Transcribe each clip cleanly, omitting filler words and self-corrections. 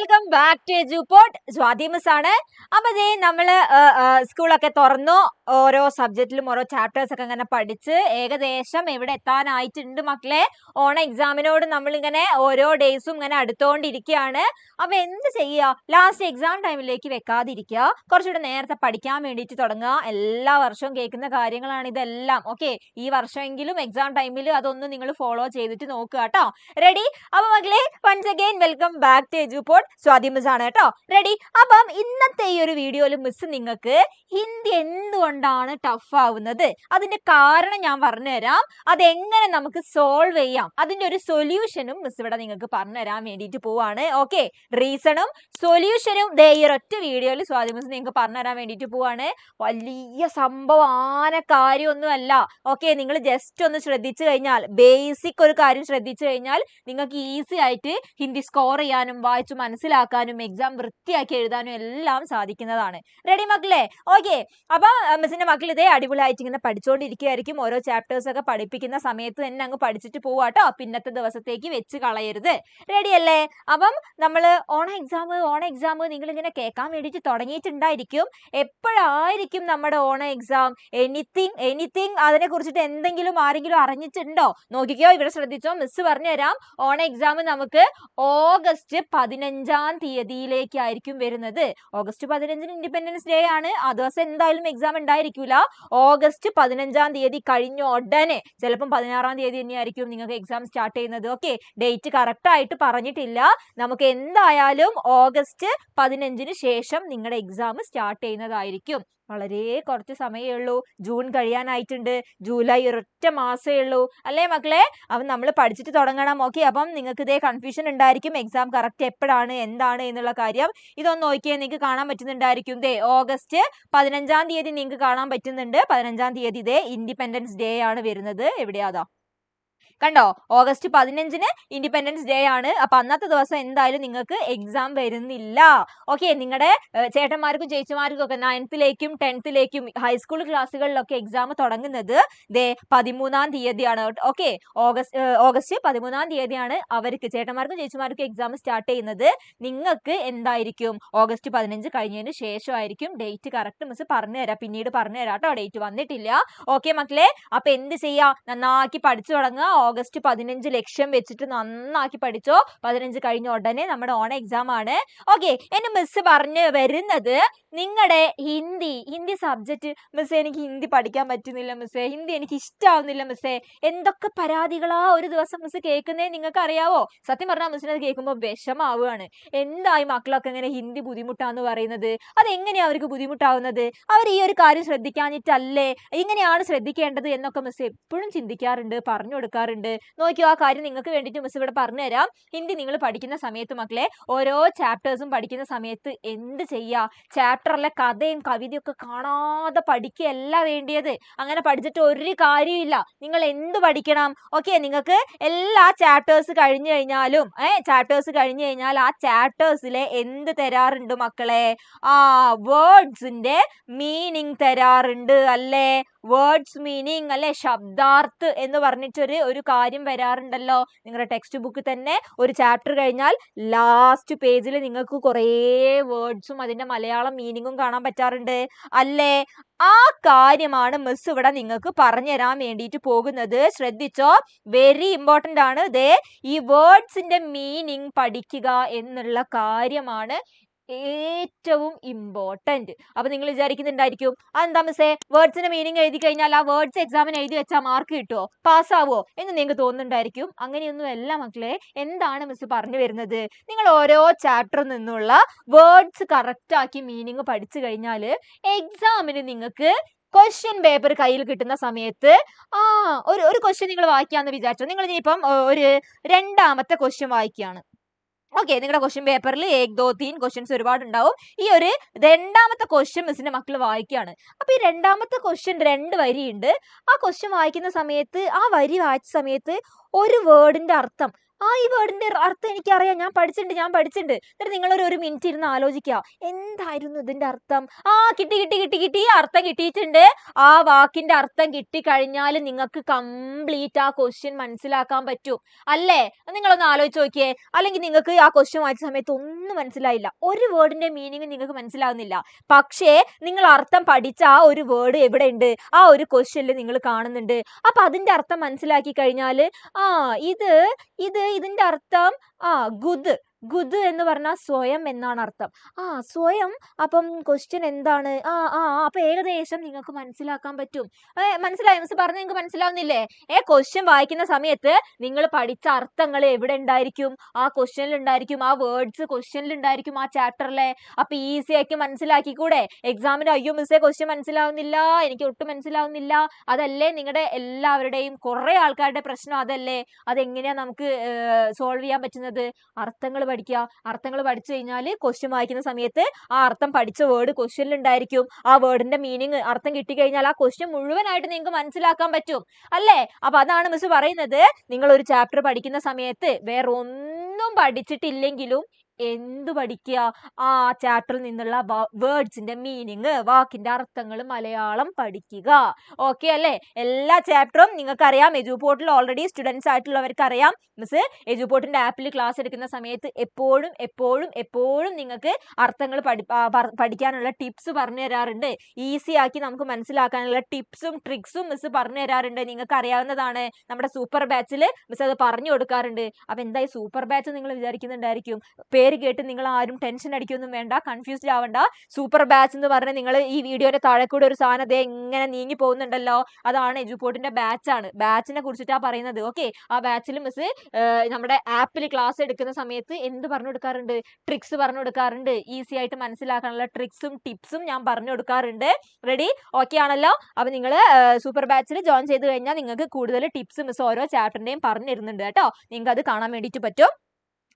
Welcome back to Edupod. Swathi miss ആണ്. അപ്പൊ ദേ നമ്മള് സ്കൂളൊക്കെ തുറന്നു, ഓരോ സബ്ജക്റ്റിലും ഓരോ ചാപ്റ്റേഴ്സ് ഒക്കെ ഇങ്ങനെ പഠിച്ച് ഏകദേശം എവിടെ എത്താനായിട്ടുണ്ട് മക്കളെ. ഓണ എക്സാമിനോട് നമ്മളിങ്ങനെ ഓരോ ഡേയ്സും ഇങ്ങനെ അടുത്തോണ്ടിരിക്കുകയാണ്. അപ്പൊ എന്ത് ചെയ്യുക, ലാസ്റ്റ് എക്സാം ടൈമിലേക്ക് വെക്കാതിരിക്കുക, കുറച്ചുകൂടെ നേരത്തെ പഠിക്കാൻ വേണ്ടിയിട്ട് തുടങ്ങുക. എല്ലാ വർഷവും കേൾക്കുന്ന കാര്യങ്ങളാണ് ഇതെല്ലാം. ഓക്കെ, ഈ വർഷമെങ്കിലും എക്സാം ടൈമിൽ അതൊന്ന് നിങ്ങൾ ഫോളോ ചെയ്തിട്ട് നോക്കുക കേട്ടോ. റെഡി? അപ്പൊ മക്കളെ, once again welcome back to Edupod. Swathi miss ആണ് കേട്ടോ. റെഡി? അപ്പം ഇന്നത്തെ ഈ ഒരു വീഡിയോയിൽ മിസ് നിങ്ങൾക്ക് ഹിന്ദി എന്തുകൊണ്ടാണ് ടഫ് ആവുന്നത്, അതിന്റെ കാരണം ഞാൻ പറഞ്ഞുതരാം. അതെങ്ങനെ നമുക്ക് സോൾവ് ചെയ്യാം, അതിന്റെ ഒരു സൊല്യൂഷനും മിസ് ഇവിടെ നിങ്ങൾക്ക് പറഞ്ഞുതരാൻ വേണ്ടിയിട്ട് പോവാണ്. ഓക്കെ, റീസണും സൊല്യൂഷനും ദേ ഈ ഒറ്റ വീഡിയോയിൽ സ്വാതി മിസ് നിങ്ങൾക്ക് പറഞ്ഞുതരാൻ വേണ്ടിയിട്ട് പോവാണ്. വലിയ സംഭവം കാര്യമൊന്നുമല്ല. ഓക്കെ, നിങ്ങൾ ജസ്റ്റ് ഒന്ന് ശ്രദ്ധിച്ചു കഴിഞ്ഞാൽ, ബേസിക് ഒരു കാര്യം ശ്രദ്ധിച്ചു കഴിഞ്ഞാൽ നിങ്ങൾക്ക് ഈസി ആയിട്ട് ഹിന്ദി സ്കോർ ചെയ്യാനും വായിച്ചു മനസ്സിലാക്കാനും എക്സാം വൃത്തിയാക്കി എഴുതാനും എല്ലാം സാധിക്കുന്നതാണ്. റെഡി മക്കളെ? ഓക്കെ, അപ്പൊ മിസ്സിന്റെ മക്കൾ ഇതേ അടിപൊളിയായിട്ട് ഇങ്ങനെ പഠിച്ചുകൊണ്ടിരിക്കുകയായിരിക്കും. ഓരോ ചാപ്റ്റേഴ്സ് ഒക്കെ പഠിപ്പിക്കുന്ന സമയത്ത് തന്നെ അങ്ങ് പഠിച്ചിട്ട് പോവാട്ടോ, പിന്നത്തെ ദിവസത്തേക്ക് വെച്ച് കളയരുത്. റെഡി അല്ലേ? അപ്പം നമ്മള് ഓണ എക്സാം നിങ്ങൾ ഇങ്ങനെ കേൾക്കാൻ വേണ്ടിയിട്ട് തുടങ്ങിയിട്ടുണ്ടായിരിക്കും. എപ്പോഴായിരിക്കും നമ്മുടെ ഓണ എക്സാം? എനിത്തിങ് അതിനെ കുറിച്ചിട്ട് എന്തെങ്കിലും ആരെങ്കിലും അറിഞ്ഞിട്ടുണ്ടോ? നോക്കിക്കോ, ഇവിടെ ശ്രദ്ധിച്ചോ, മിസ് പറഞ്ഞുതരാം. ഓണ എക്സാം നമുക്ക് ഓഗസ്റ്റ് 15-ാം തീയതിയിലേക്കായിരിക്കും വരുന്നത്. ഓഗസ്റ്റ് 15-ന് ഇൻഡിപെൻഡൻസ് ഡേ ആണ്. ആ ദിവസം എന്തായാലും എക്സാം ഉണ്ടായിരിക്കൂല. ഓഗസ്റ്റ് 15-ാം തീയതി കഴിഞ്ഞ ഉടനെ, ചിലപ്പം 16-ാം തീയതി തന്നെയായിരിക്കും നിങ്ങൾക്ക് എക്സാം സ്റ്റാർട്ട് ചെയ്യുന്നത്. ഓക്കെ, ഡേറ്റ് കറക്റ്റ് ആയിട്ട് പറഞ്ഞിട്ടില്ല. നമുക്ക് എന്തായാലും ഓഗസ്റ്റ് 15-ന് ശേഷം നിങ്ങളുടെ എക്സാം സ്റ്റാർട്ട് ചെയ്യുന്നതായിരിക്കും. വളരെ കുറച്ച് സമയമേ ഉള്ളൂ. ജൂൺ കഴിയാനായിട്ടുണ്ട്. ജൂലൈ ഒരൊറ്റ മാസമേ ഉള്ളൂ അല്ലേ മക്കളെ? അപ്പം നമ്മൾ പഠിച്ചിട്ട് തുടങ്ങണം. ഓക്കെ, അപ്പം നിങ്ങൾക്ക് ഇതേ കൺഫ്യൂഷൻ ഉണ്ടായിരിക്കും, എക്സാം കറക്റ്റ് എപ്പോഴാണ് എന്താണ് എന്നുള്ള കാര്യം. ഇതൊന്ന് നോക്കിയാൽ നിങ്ങൾക്ക് കാണാൻ പറ്റുന്നുണ്ടായിരിക്കും. ദേ ഓഗസ്റ്റ് 15-ാം തീയതി നിങ്ങൾക്ക് കാണാൻ പറ്റുന്നുണ്ട്. 15-ാം തീയതി ഇതേ ഇൻഡിപെൻഡൻസ് ഡേ ആണ് വരുന്നത്. എവിടെയാതാ കണ്ടോ? ഓഗസ്റ്റ് 15-ന് ഇൻഡിപെൻഡൻസ് ഡേ ആണ്. അപ്പൊ അന്നത്തെ ദിവസം എന്തായാലും നിങ്ങൾക്ക് എക്സാം വരുന്നില്ല. ഓക്കെ, നിങ്ങളുടെ ചേട്ടന്മാർക്കും ചേച്ചിമാർക്കും ഒക്കെ 9th-ലേക്കും 10th-ലേക്കും ഹൈസ്കൂൾ ക്ലാസ്സുകളിലൊക്കെ എക്സാം തുടങ്ങുന്നത് ദേ 13-ാം തീയതിയാണ്. ഓക്കെ, ഓഗസ്റ്റ് 13-ാം തീയതിയാണ് അവർക്ക്, ചേട്ടന്മാർക്കും ചേച്ചിമാർക്കും എക്സാം സ്റ്റാർട്ട് ചെയ്യുന്നത്. നിങ്ങൾക്ക് എന്തായിരിക്കും? ഓഗസ്റ്റ് 15 കഴിഞ്ഞതിന് ശേഷമായിരിക്കും. ഡേറ്റ് കറക്റ്റ് മിസ് പറഞ്ഞുതരാം, പിന്നീട് പറഞ്ഞുതരാം കേട്ടോ. ഡേറ്റ് വന്നിട്ടില്ല. ഓക്കെ മക്കളെ, അപ്പൊ എന്ത് ചെയ്യാ? നന്നാക്കി പഠിച്ചു തുടങ്ങുക. ഓഗസ്റ്റ് 15 ലക്ഷ്യം വെച്ചിട്ട് നന്നാക്കി പഠിച്ചോ. 15 കഴിഞ്ഞ ഉടനെ നമ്മുടെ ഓണ എക്സാം ആണ്. ഓക്കെ, എന്നെ മിസ് പറഞ്ഞു വരുന്നത്, നിങ്ങളുടെ ഹിന്ദി സബ്ജക്റ്റ് മിസ്സേ, എനിക്ക് ഹിന്ദി പഠിക്കാൻ പറ്റുന്നില്ല മിസ്സേ, ഹിന്ദി എനിക്ക് ഇഷ്ടാവുന്നില്ല മിസ്സേ, എന്തൊക്കെ പരാതികളാ ഒരു ദിവസം മിസ് കേൾക്കുന്നേ നിങ്ങൾക്ക് അറിയാവോ? സത്യം പറഞ്ഞാൽ മിസ്സിനെ അത് കേൾക്കുമ്പോൾ വിഷമാവുകയാണ്. എന്തായി മക്കളൊക്കെ ഇങ്ങനെ ഹിന്ദി ബുദ്ധിമുട്ടാന്ന് പറയുന്നത്? അതെങ്ങനെയാ അവർക്ക് ബുദ്ധിമുട്ടാവുന്നത്? അവർ ഈ ഒരു കാര്യം ശ്രദ്ധിക്കാഞ്ഞിട്ടല്ലേ? ഇങ്ങനെയാണ് ശ്രദ്ധിക്കേണ്ടത് എന്നൊക്കെ മിസ് എപ്പോഴും ചിന്തിക്കാറുണ്ട്, പറഞ്ഞു കൊടുക്കാറുണ്ട്. നോക്കിയോ, ആ കാര്യം നിങ്ങൾക്ക് വേണ്ടിയിട്ട് മിസ് ഇവിടെ പറഞ്ഞുതരാം. ഹിന്ദി നിങ്ങൾ പഠിക്കുന്ന സമയത്ത് മക്കളെ, ഓരോ ചാപ്റ്റേഴ്സും പഠിക്കുന്ന സമയത്ത് എന്ത് ചെയ്യുക? ചാപ്റ്ററിലെ കഥയും കവിതയും ഒക്കെ കാണാതെ പഠിക്കുകയല്ല വേണ്ടിയത്. അങ്ങനെ പഠിച്ചിട്ട് ഒരു കാര്യമില്ല. നിങ്ങൾ എന്ത് പഠിക്കണം? ഓക്കെ, നിങ്ങൾക്ക് എല്ലാ ചാപ്റ്റേഴ്സ് കഴിഞ്ഞു കഴിഞ്ഞാലും ആ ചാപ്റ്റേഴ്സിലെ എന്ത് തരാറുണ്ട് മക്കളെ? വേർഡ്സിന്റെ മീനിങ് തരാറുണ്ട് അല്ലേ? വേർഡ്സ് മീനിങ് അല്ലെ, ശബ്ദാർത്ഥ് എന്ന് പറഞ്ഞിട്ടൊരു കാര്യം വരാറുണ്ടല്ലോ നിങ്ങളുടെ ടെക്സ്റ്റ് ബുക്ക് തന്നെ. ഒരു ചാപ്റ്റർ കഴിഞ്ഞാൽ ലാസ്റ്റ് പേജിൽ നിങ്ങൾക്ക് കുറേ വേർഡ്സും അതിന്റെ മലയാളം മീനിങ്ങും കാണാൻ പറ്റാറുണ്ട് അല്ലേ? ആ കാര്യമാണ് മിസ് ഇവിടെ നിങ്ങൾക്ക് പറഞ്ഞു തരാൻ വേണ്ടിയിട്ട് പോകുന്നത്. ശ്രദ്ധിച്ചോ, വെരി ഇമ്പോർട്ടന്റ് ആണ്. ദേ ഈ വേർഡ്സിന്റെ മീനിങ് പഠിക്കുക എന്നുള്ള കാര്യമാണ് ഏറ്റവും ഇമ്പോർട്ടന്റ്. അപ്പൊ നിങ്ങൾ വിചാരിക്കുന്നുണ്ടായിരിക്കും, അതെന്താ മിസ്സേ, വേർഡ്സിന്റെ മീനിങ് എഴുതി കഴിഞ്ഞാൽ ആ വേർഡ്സ് എക്സാമിന് എഴുതി വെച്ചാൽ മാർക്ക് കിട്ടുമോ, പാസ്സാവോ എന്ന് നിങ്ങൾക്ക് തോന്നുന്നുണ്ടായിരിക്കും. അങ്ങനെയൊന്നും അല്ല മക്കളെ. എന്താണ് മിസ് പറഞ്ഞു വരുന്നത്? നിങ്ങൾ ഓരോ ചാപ്റ്ററിൽ നിന്നുള്ള വേർഡ്സ് കറക്റ്റ് ആക്കി മീനിങ് പഠിച്ചു കഴിഞ്ഞാൽ എക്സാമിന് നിങ്ങൾക്ക് ക്വസ്റ്റ്യൻ പേപ്പർ കയ്യിൽ കിട്ടുന്ന സമയത്ത് ഒരു ക്വസ്റ്റ്യൻ നിങ്ങൾ വായിക്കാന്ന് വിചാരിച്ചോ. നിങ്ങൾ ഇനിയിപ്പം ഒരു 2ാമത്തെ ക്വസ്റ്റ്യൻ വായിക്കുകയാണ്. ഓക്കെ, നിങ്ങളുടെ ക്വസ്റ്റ്യൻ പേപ്പറിൽ 1, 2, 3 ക്വസ്റ്റ്യൻസ് ഒരുപാട് ഉണ്ടാവും. ഈ ഒരു 2ാമത്തെ ക്വസ്റ്റ്യൻ മിസ്സിന്റെ മക്കൾ വായിക്കുകയാണ്. അപ്പൊ ഈ 2ാമത്തെ ക്വസ്റ്റ്യൻ 2 വരിയുണ്ട്. ആ ക്വസ്റ്റ്യൻ വായിക്കുന്ന സമയത്ത്, ആ വരി വായിച്ച സമയത്ത് ഒരു വേർഡിന്റെ അർത്ഥം ഈ വേർഡിന്റെ അർത്ഥം എനിക്കറിയാം, ഞാൻ പഠിച്ചിട്ടുണ്ട്. എന്നിട്ട് നിങ്ങളൊരു മിനിറ്റ് ഇരുന്ന് ആലോചിക്കുക, എന്തായിരുന്നു ഇതിന്റെ അർത്ഥം? കിട്ടി, അർത്ഥം കിട്ടിയിട്ടുണ്ട്. ആ വാക്കിന്റെ അർത്ഥം കിട്ടിക്കഴിഞ്ഞാൽ നിങ്ങൾക്ക് കംപ്ലീറ്റ് ആ ക്വസ്റ്റ്യൻ മനസ്സിലാക്കാൻ പറ്റും അല്ലേ? നിങ്ങളൊന്ന് ആലോചിച്ച് നോക്കിയേ. അല്ലെങ്കിൽ നിങ്ങൾക്ക് ആ ക്വസ്റ്റ്യൻ വായിച്ച സമയത്ത് ഒന്നും മനസ്സിലായില്ല, ഒരു വേർഡിന്റെ മീനിങ് നിങ്ങൾക്ക് മനസ്സിലാവുന്നില്ല. പക്ഷേ നിങ്ങൾ അർത്ഥം പഠിച്ച ആ ഒരു വേർഡ് എവിടെ ഉണ്ട്? ആ ഒരു ക്വസ്റ്റ്യനിൽ നിങ്ങൾ കാണുന്നുണ്ട്. അപ്പൊ അതിന്റെ അർത്ഥം മനസ്സിലാക്കി കഴിഞ്ഞാൽ ഇതിന്റെ അർത്ഥം ഗുദ് എന്ന് പറഞ്ഞാൽ സ്വയം എന്നാണ് അർത്ഥം. സ്വയം. അപ്പം ക്വസ്റ്റ്യൻ എന്താണ്? അപ്പൊ ഏകദേശം നിങ്ങൾക്ക് മനസ്സിലാക്കാൻ പറ്റും. മനസ്സിലായി? മിസ് പറഞ്ഞ നിങ്ങൾക്ക് മനസ്സിലാവുന്നില്ലേ? ക്വസ്റ്റ്യൻ വായിക്കുന്ന സമയത്ത് നിങ്ങൾ പഠിച്ച അർത്ഥങ്ങൾ എവിടെ ഉണ്ടായിരിക്കും? ആ ക്വസ്റ്റ്യനിൽ ഉണ്ടായിരിക്കും. ആ വേർഡ്സ് ക്വസ്റ്റ്യനിൽ ഉണ്ടായിരിക്കും, ആ ചാപ്റ്ററിലെ. അപ്പൊ ഈസി ആക്കി മനസ്സിലാക്കിക്കൂടെ? എക്സാമിന് അയ്യോ മിസ്സേ ക്വസ്റ്റ്യൻ മനസ്സിലാവുന്നില്ല, എനിക്ക് ഒട്ടും മനസ്സിലാവുന്നില്ല, അതല്ലേ നിങ്ങളുടെ എല്ലാവരുടെയും കുറെ ആൾക്കാരുടെ പ്രശ്നം? അതല്ലേ? അതെങ്ങനെയാ നമുക്ക് സോൾവ് ചെയ്യാൻ പറ്റുന്നത്? അർത്ഥങ്ങൾ പഠിക്കുക. അർത്ഥങ്ങൾ പഠിച്ചു കഴിഞ്ഞാൽ ക്വസ്റ്റ്യൻ വായിക്കുന്ന സമയത്ത് ആ അർത്ഥം പഠിച്ച വേർഡ് ക്വസ്റ്റ്യനിൽ ഉണ്ടായിരിക്കും. ആ വേർഡിന്റെ മീനിങ് അർത്ഥം കിട്ടിക്കഴിഞ്ഞാൽ ആ ക്വസ്റ്റ്യൻ മുഴുവനായിട്ട് നിങ്ങൾക്ക് മനസ്സിലാക്കാൻ പറ്റും അല്ലേ? അപ്പൊ അതാണ് മിസ് പറയുന്നത്, നിങ്ങൾ ഒരു ചാപ്റ്റർ പഠിക്കുന്ന സമയത്ത് വേറെ ഒന്നും പഠിച്ചിട്ടില്ലെങ്കിലും എന്തു പഠിക്കുക? ആ ചാപ്റ്ററിൽ നിന്നുള്ള വേർഡ്സിന്റെ മീനിങ്, വാക്കിന്റെ അർത്ഥങ്ങൾ മലയാളം പഠിക്കുക. ഓക്കെ അല്ലേ? എല്ലാ ചാപ്റ്ററും നിങ്ങൾക്കറിയാം. എജുപോർട്ടിൽ ഓൾറെഡി സ്റ്റുഡൻസ് ആയിട്ടുള്ളവർക്ക് അറിയാം. മിസ് എജുപോർട്ടിന്റെ ആപ്പിൽ ക്ലാസ് എടുക്കുന്ന സമയത്ത് എപ്പോഴും നിങ്ങൾക്ക് അർത്ഥങ്ങൾ പഠിക്കാനുള്ള ടിപ്സ് പറഞ്ഞു തരാറുണ്ട്. ഈസി ആക്കി നമുക്ക് മനസ്സിലാക്കാനുള്ള ടിപ്സും ട്രിക്സും മിസ് പറഞ്ഞു തരാറുണ്ട്. നിങ്ങൾക്ക് അറിയാവുന്നതാണ്. നമ്മുടെ സൂപ്പർ ബാച്ചിൽ മിസ് അത് പറഞ്ഞു കൊടുക്കാറുണ്ട്. അപ്പൊ എന്തായി സൂപ്പർ ബാച്ച് നിങ്ങൾ വിചാരിക്കുന്നുണ്ടായിരിക്കും. പേര് കേട്ട് നിങ്ങൾ ആരും ടെൻഷൻ അടിക്കൊന്നും വേണ്ട, കൺഫ്യൂസ്ഡ് ആവണ്ട. സൂപ്പർ ബാച്ച് എന്ന് പറഞ്ഞ് നിങ്ങൾ ഈ വീഡിയോയുടെ താഴെ കൂടെ ഒരു സാധനം ദേ ഇങ്ങനെ നീങ്ങി പോകുന്നുണ്ടല്ലോ, അതാണ് എജുപോർട്ടിന്റെ ബാച്ചാണ്. ബാച്ചിനെ കുറിച്ചിട്ടാണ് പറയുന്നത്. ഓക്കെ, ആ ബാച്ചിൽ മിസ് നമ്മുടെ ആപ്പിൽ ക്ലാസ് എടുക്കുന്ന സമയത്ത് എന്ത് പറഞ്ഞു കൊടുക്കാറുണ്ട്? ട്രിക്സ് പറഞ്ഞു കൊടുക്കാറുണ്ട്. ഈസി ആയിട്ട് മനസ്സിലാക്കാനുള്ള ട്രിക്സും ടിപ്സും ഞാൻ പറഞ്ഞു കൊടുക്കാറുണ്ട്. റെഡി? ഓക്കെ ആണല്ലോ? അപ്പൊ നിങ്ങൾ സൂപ്പർ ബാച്ചിൽ ജോയിൻ ചെയ്ത് കഴിഞ്ഞാൽ നിങ്ങൾക്ക് കൂടുതൽ ടിപ്സ് മിസ് ഓരോ ചാപ്റ്ററിന്റെയും പറഞ്ഞു തരുന്നുണ്ട് കേട്ടോ. നിങ്ങൾക്ക് അത് കാണാൻ വേണ്ടിയിട്ട് പറ്റും.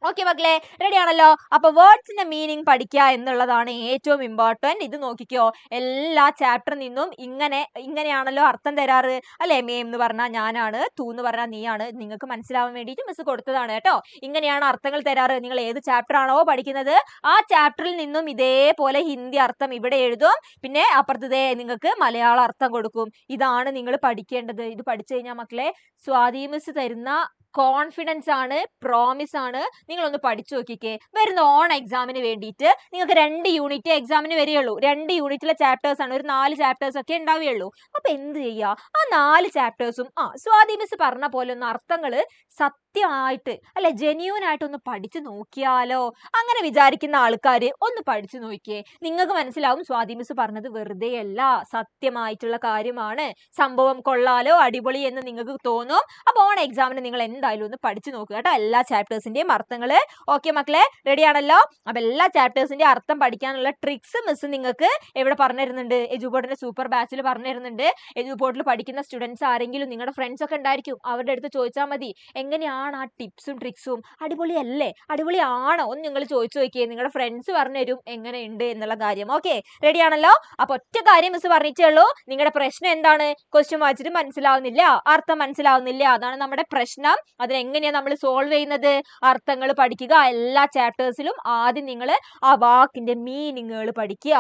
ഓക്കെ മക്കളെ, റെഡി ആണല്ലോ? അപ്പൊ വേർഡ്സിന്റെ മീനിങ് പഠിക്കുക എന്നുള്ളതാണ് ഏറ്റവും ഇമ്പോർട്ടന്റ്. ഇത് നോക്കിക്കോ, എല്ലാ ചാപ്റ്ററിൽ നിന്നും ഇങ്ങനെയാണല്ലോ അർത്ഥം തരാറ് അല്ലെ? മേം എന്ന് പറഞ്ഞാൽ ഞാനാണ്, തൂ എന്ന് പറഞ്ഞാൽ നീയാണ്. നിങ്ങൾക്ക് മനസ്സിലാവാൻ വേണ്ടിയിട്ട് മിസ് കൊടുത്തതാണ് കേട്ടോ. ഇങ്ങനെയാണ് അർത്ഥങ്ങൾ തരാറ്. നിങ്ങൾ ഏത് ചാപ്റ്റർ ആണോ പഠിക്കുന്നത് ആ ചാപ്റ്ററിൽ നിന്നും ഇതേപോലെ ഹിന്ദി അർത്ഥം ഇവിടെ എഴുതും. പിന്നെ അപ്പുറത്തതേ നിങ്ങൾക്ക് മലയാളം അർത്ഥം കൊടുക്കും. ഇതാണ് നിങ്ങൾ പഠിക്കേണ്ടത്. ഇത് പഠിച്ചു കഴിഞ്ഞാൽ മക്കളെ സ്വാതി മിസ് തരുന്ന കോൺഫിഡൻസ് ആണ്, പ്രോമിസ് ആണ്. നിങ്ങളൊന്ന് പഠിച്ചു നോക്കിക്കേ. വരുന്ന എക്സാമിന് വേണ്ടിയിട്ട് നിങ്ങൾക്ക് 2 യൂണിറ്റ് എക്സാമിന് വരികയുള്ളൂ. 2 യൂണിറ്റിലെ ചാപ്റ്റേഴ്സ് ആണ്, ഒരു 4 ചാപ്റ്റേഴ്സ് ഒക്കെ ഉണ്ടാവുകയുള്ളൂ. അപ്പൊ എന്ത് ചെയ്യുക? ആ 4 ചാപ്റ്റേഴ്സും സ്വാതി മിസ് പറഞ്ഞ പോലെ ഒന്ന് അർത്ഥങ്ങൾ സത്യമായിട്ട് അല്ലെ ജെന്യൂൻ ആയിട്ട് ഒന്ന് പഠിച്ചു നോക്കിയാലോ? അങ്ങനെ വിചാരിക്കുന്ന ആൾക്കാർ ഒന്ന് പഠിച്ചു നോക്കിയേ. നിങ്ങൾക്ക് മനസ്സിലാവും സ്വാതി മിസ് പറഞ്ഞത് വെറുതെ അല്ല, സത്യമായിട്ടുള്ള കാര്യമാണ്. സംഭവം കൊള്ളാലോ, അടിപൊളി എന്ന് നിങ്ങൾക്ക് തോന്നും. അപ്പൊ എക്സാമിന് നിങ്ങൾ എന്തായാലും ഒന്ന് പഠിച്ചു നോക്കുക കേട്ടോ, എല്ലാ ചാപ്റ്റേഴ്സിന്റെയും അർത്ഥങ്ങൾ. ഓക്കെ മക്കളെ, റെഡി ആണല്ലോ? അപ്പൊ എല്ലാ ചാപ്റ്റേഴ്സിന്റെ അർത്ഥം പഠിക്കാനുള്ള ട്രിക്സ് മിസ് നിങ്ങൾക്ക് എവിടെ പറഞ്ഞു തരുന്നുണ്ട്? എജുപോർട്ടിന്റെ സൂപ്പർ ബാച്ചിൽ പറഞ്ഞു തരുന്നുണ്ട്. എജുപോർട്ടിൽ പഠിക്കുന്ന സ്റ്റുഡൻസ് ആരെങ്കിലും നിങ്ങളുടെ ഫ്രണ്ട്സ് ഒക്കെ ഉണ്ടായിരിക്കും, അവരുടെ അടുത്ത് ചോദിച്ചാൽ മതി എങ്ങനെയാണ് ആ ടിപ്സും ട്രിക്സും. അടിപൊളിയല്ലേ? അടിപൊളിയാണോ ഒന്ന് നിങ്ങൾ ചോദിച്ചു നോക്കിയേ. നിങ്ങളുടെ ഫ്രണ്ട്സ് പറഞ്ഞു തരും എങ്ങനെയുണ്ട് എന്നുള്ള കാര്യം. ഓക്കെ, റെഡി ആണല്ലോ? അപ്പൊ ഒറ്റ കാര്യം മിസ് പറഞ്ഞിട്ടേ ഉള്ളൂ. നിങ്ങളുടെ പ്രശ്നം എന്താണ്? ക്വസ്റ്റ്യൻ വായിച്ചിട്ട് മനസ്സിലാവുന്നില്ല, അർത്ഥം മനസ്സിലാവുന്നില്ല, അതാണ് നമ്മുടെ പ്രശ്നം. അതിനെങ്ങനെയാ നമ്മൾ സോൾവ് ചെയ്യുന്നത്? അർത്ഥങ്ങൾ പഠിക്കുക. എല്ലാ ചാപ്റ്റേഴ്സിലും ആദ്യം നിങ്ങൾ ആ വാക്കിന്റെ മീനിങ്ങുകൾ പഠിക്കുക.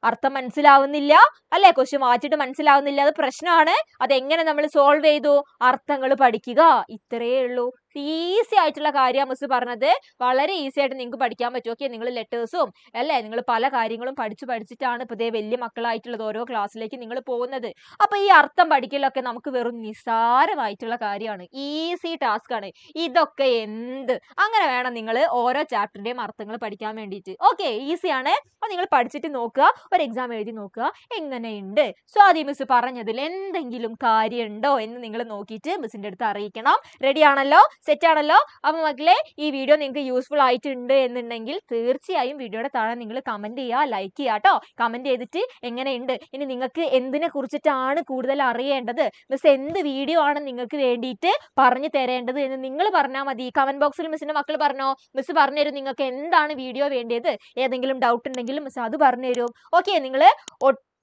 അർത്ഥം മനസ്സിലാവുന്നില്ല അല്ലെ? ക്വസ്റ്റ്യൻ വായിച്ചിട്ട് മനസ്സിലാവുന്നില്ല, അത് പ്രശ്നമാണ്. അതെങ്ങനെ നമ്മൾ സോൾവ് ചെയ്തു? അർത്ഥങ്ങൾ പഠിക്കുക. ഇത്രയേ ഉള്ളൂ. ഈസി ആയിട്ടുള്ള കാര്യം മിസ് പറഞ്ഞത്. വളരെ ഈസി ആയിട്ട് നിങ്ങൾക്ക് പഠിക്കാൻ പറ്റും. ഓക്കെ, നിങ്ങൾ ലെറ്റേഴ്സും അല്ലേ, നിങ്ങൾ പല കാര്യങ്ങളും പഠിച്ചിട്ടാണ് ഇപ്പൊ ഇതേ വലിയ മക്കളായിട്ടുള്ളത് ഓരോ ക്ലാസ്സിലേക്ക് നിങ്ങൾ പോകുന്നത്. അപ്പൊ ഈ അർത്ഥം പഠിക്കലൊക്കെ നമുക്ക് വെറും നിസ്സാരമായിട്ടുള്ള കാര്യമാണ്, ഈസി ടാസ്ക് ആണ്. ഇതൊക്കെ എന്ത് അങ്ങനെ വേണം നിങ്ങൾ ഓരോ ചാപ്റ്ററിന്റെയും അർത്ഥങ്ങൾ പഠിക്കാൻ വേണ്ടിയിട്ട്. ഓക്കെ, ഈസിയാണ്. അപ്പൊ നിങ്ങൾ പഠിച്ചിട്ട് നോക്കുക, ഒരു എക്സാം എഴുതി നോക്കുക എങ്ങനെയുണ്ട്. സ്വാതി മിസ് പറഞ്ഞതിൽ എന്തെങ്കിലും കാര്യമുണ്ടോ എന്ന് നിങ്ങൾ നോക്കിയിട്ട് മിസ്സിന്റെ അടുത്ത് അറിയിക്കണം. റെഡി ആണല്ലോ? സെറ്റ് ആണല്ലോ? അപ്പൊ മക്കളെ, ഈ വീഡിയോ നിങ്ങൾക്ക് യൂസ്ഫുൾ ആയിട്ടുണ്ട് എന്നുണ്ടെങ്കിൽ തീർച്ചയായും വീഡിയോയുടെ താഴെ നിങ്ങൾ കമന്റ് ചെയ്യുക, ലൈക്ക് ചെയ്യുക കേട്ടോ. കമന്റ് ചെയ്തിട്ട് എങ്ങനെയുണ്ട്, ഇനി നിങ്ങൾക്ക് എന്തിനെ കുറിച്ചിട്ടാണ് കൂടുതൽ അറിയേണ്ടത്, മിസ് എന്ത് വീഡിയോ ആണ് നിങ്ങൾക്ക് വേണ്ടിയിട്ട് പറഞ്ഞു തരേണ്ടത് എന്ന് നിങ്ങൾ പറഞ്ഞാൽ മതി. കമന്റ് ബോക്സിൽ മിസ്സിന്റെ മക്കൾ പറഞ്ഞോ, മിസ് പറഞ്ഞുതരും നിങ്ങൾക്ക് എന്താണ് വീഡിയോ വേണ്ടത്. ഏതെങ്കിലും ഡൗട്ട് ഉണ്ടെങ്കിൽ മിസ് അത് പറഞ്ഞുതരും. ഓക്കെ, നിങ്ങൾ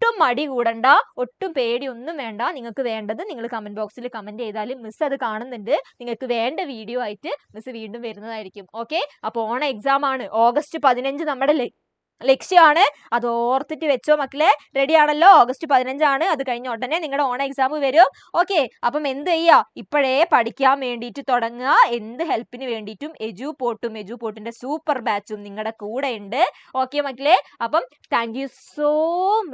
ഒട്ടും മടി കൂടണ്ട, ഒട്ടും പേടിയൊന്നും വേണ്ട. നിങ്ങൾക്ക് വേണ്ടത് നിങ്ങൾ കമന്റ് ബോക്സിൽ കമന്റ് ചെയ്താൽ മിസ് അത് കാണുന്നുണ്ട്. നിങ്ങൾക്ക് വേണ്ട വീഡിയോ ആയിട്ട് മിസ് വീണ്ടും വരുന്നതായിരിക്കും. ഓക്കെ, അപ്പോൾ ഓണ എക്സാം ആണ്, August 15 നമ്മുടെ ലക്ഷ്യമാണ്. അത് ഓർത്തിട്ട് വെച്ചോ മക്കളെ. റെഡി ആണല്ലോ? August 15 ആണ്. അത് കഴിഞ്ഞ ഉടനെ നിങ്ങളുടെ ഓണ എക്സാം വരും. ഓക്കെ, അപ്പം എന്ത് ചെയ്യുക, ഇപ്പോഴേ പഠിക്കാൻ വേണ്ടിയിട്ട് തുടങ്ങുക. എന്ത് ഹെൽപ്പിന് വേണ്ടിയിട്ടും എജുപോർട്ടിന്റെ സൂപ്പർ ബാച്ചും നിങ്ങളുടെ കൂടെ ഉണ്ട്. ഓക്കെ മക്കളെ, അപ്പം താങ്ക് യു സോ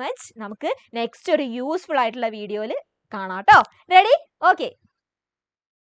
മച്ച്. നമുക്ക് നെക്സ്റ്റ് ഒരു യൂസ്ഫുൾ ആയിട്ടുള്ള വീഡിയോയിൽ കാണാം കേട്ടോ. റെഡി? ഓക്കെ.